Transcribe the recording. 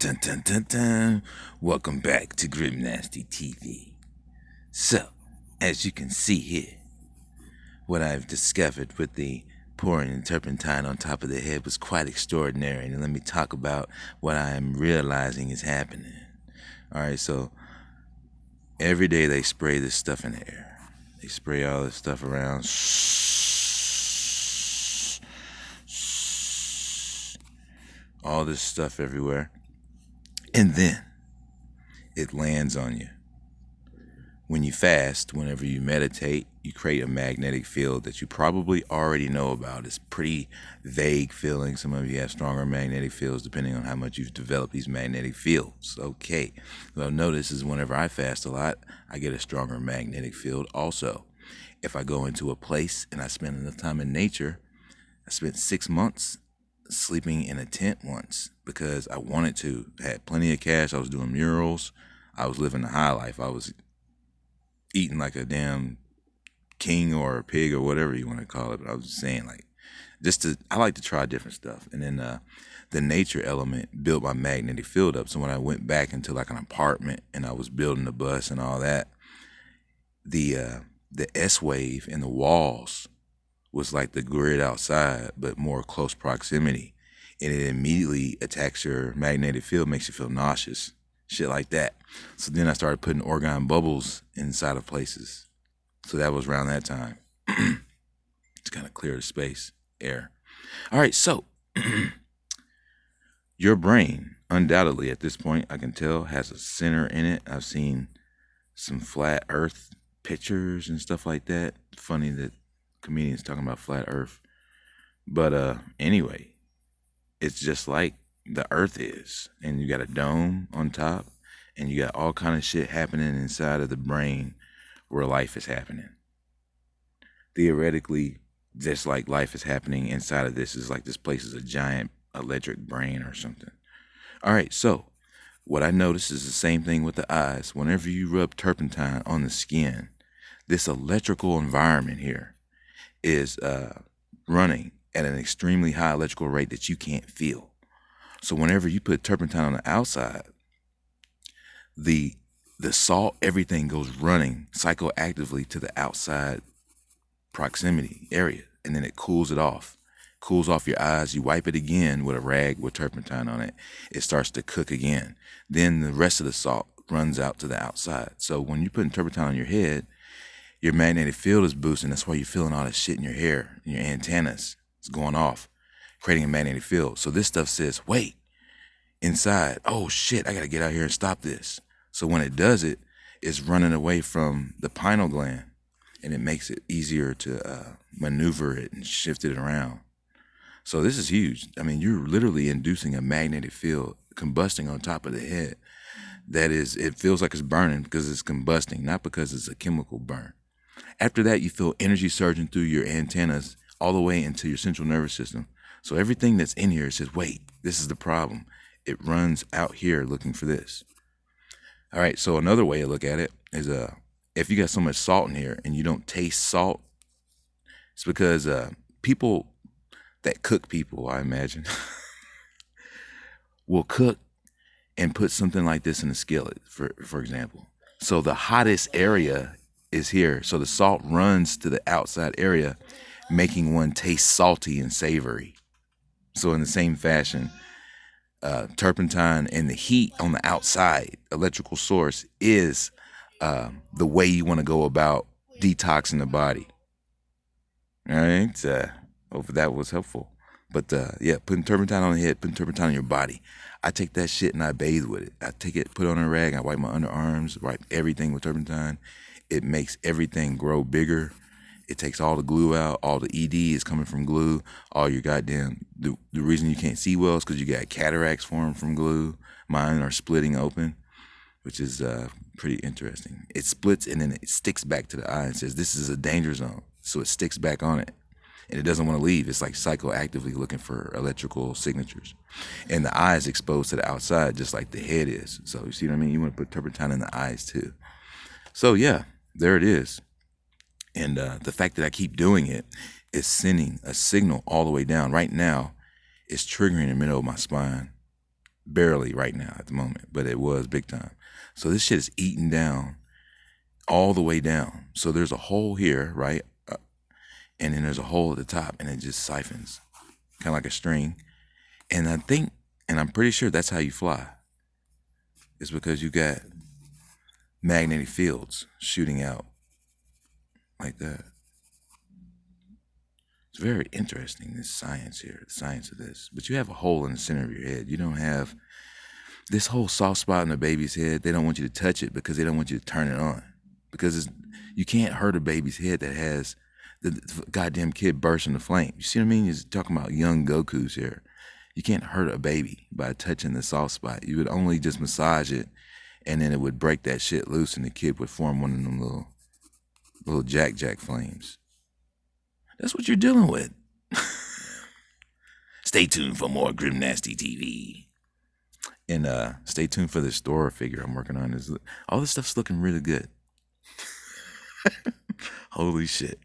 Dun, dun, dun, dun. Welcome back to Grim Nasty TV. So, as you can see here, what I've discovered with the pouring turpentine on top of the head was quite extraordinary. And let me talk about what I am realizing is happening. Alright, so every day they spray this stuff in the air. They spray all this stuff around. All this stuff everywhere. And then it lands on you. When you fast, whenever you meditate, you create a magnetic field that you probably already know about. It's pretty vague feeling. Some of you have stronger magnetic fields depending on how much you've developed these magnetic fields. Okay. What I've noticed is whenever I fast a lot, I get a stronger magnetic field also. If I go into a place and I spend enough time in nature, I spent 6 months sleeping in a tent once because I wanted to. I had plenty of cash. I was doing murals. I was living the high life. I was eating like a damn king or a pig or whatever you want to call it. But I was just saying, like, I like to try different stuff. And then the nature element built my magnetic field up. So when I went back into like an apartment and I was building the bus and all that, the S wave in the walls was like the grid outside, but more close proximity. And it immediately attacks your magnetic field, makes you feel nauseous. Shit like that. So then I started putting orgone bubbles inside of places. So that was around that time. To kind of clear the space, air. All right, so your brain, undoubtedly at this point, I can tell, has a center in it. I've seen some flat earth pictures and stuff like that. Funny that comedians talking about flat earth. But anyway, it's just like the earth is, and you got a dome on top, and you got all kind of shit happening inside of the brain where life is happening. Theoretically, just like life is happening inside of this, is like this place is a giant electric brain or something. All right, so what I notice is the same thing with the eyes. Whenever you rub turpentine on the skin, this electrical environment here is running at an extremely high electrical rate that you can't feel. So whenever you put turpentine on the outside, the salt, everything goes running psychoactively to the outside proximity area, and then it cools it off. Cools off your eyes. You wipe it again with a rag with turpentine on it. It starts to cook again. Then the rest of the salt runs out to the outside. So when you're putting turpentine on your head, your magnetic field is boosting. That's why you're feeling all this shit in your hair, in your antennas. It's going off, creating a magnetic field. So this stuff says, wait, inside, oh shit, I gotta get out here and stop this. So when it does it, it's running away from the pineal gland, and it makes it easier to maneuver it and shift it around. So this is huge. I mean, you're literally inducing a magnetic field combusting on top of the head. That is, it feels like it's burning because it's combusting, not because it's a chemical burn. After that, you feel energy surging through your antennas all the way into your central nervous system. So everything that's in here says, wait, this is the problem. It runs out here looking for this. All right, so another way to look at it is if you got so much salt in here and you don't taste salt, it's because people that cook people, I imagine, will cook and put something like this in a skillet, for example. So the hottest area is here. So the salt runs to the outside area, making one taste salty and savory. So in the same fashion, turpentine and the heat on the outside electrical source is the way you want to go about detoxing the body. All right, hope that was helpful. But yeah, putting turpentine on the head, putting turpentine on your body. I take that shit and I bathe with it. I take it, put it on a rag, I wipe my underarms, wipe everything with turpentine. It makes everything grow bigger. It takes all the glue out. All the ED is coming from glue. All your goddamn, the reason you can't see well is because you got cataracts formed from glue. Mine are splitting open, which is pretty interesting. It splits and then it sticks back to the eye and says, this is a danger zone. So it sticks back on it. And it doesn't want to leave. It's like psychoactively looking for electrical signatures. And the eye is exposed to the outside just like the head is. So you see what I mean? You want to put turpentine in the eyes too. So yeah, there it is. And the fact that I keep doing it is sending a signal all the way down. Right now, it's triggering in the middle of my spine. barely right now at the moment, but it was big time. So this shit is eating down all the way down. So there's a hole here, right? And then there's a hole at the top, and it just siphons, kind of like a string. And I think, and I'm pretty sure that's how you fly. It's because you got magnetic fields shooting out like that. It's very interesting, this science here, the science of this. But you have a hole in the center of your head. You don't have this whole soft spot in the baby's head. They don't want you to touch it because they don't want you to turn it on. Because you can't hurt a baby's head that has the goddamn kid burst into flame. You see what I mean? You're talking about young Gokus here. You can't hurt a baby by touching the soft spot. You would only just massage it, and then it would break that shit loose, and the kid would form one of them little jack flames. That's what you're dealing with. Stay tuned for more Grim Nasty TV. And stay tuned for this Dora figure I'm working on. All this stuff's looking really good. Holy shit.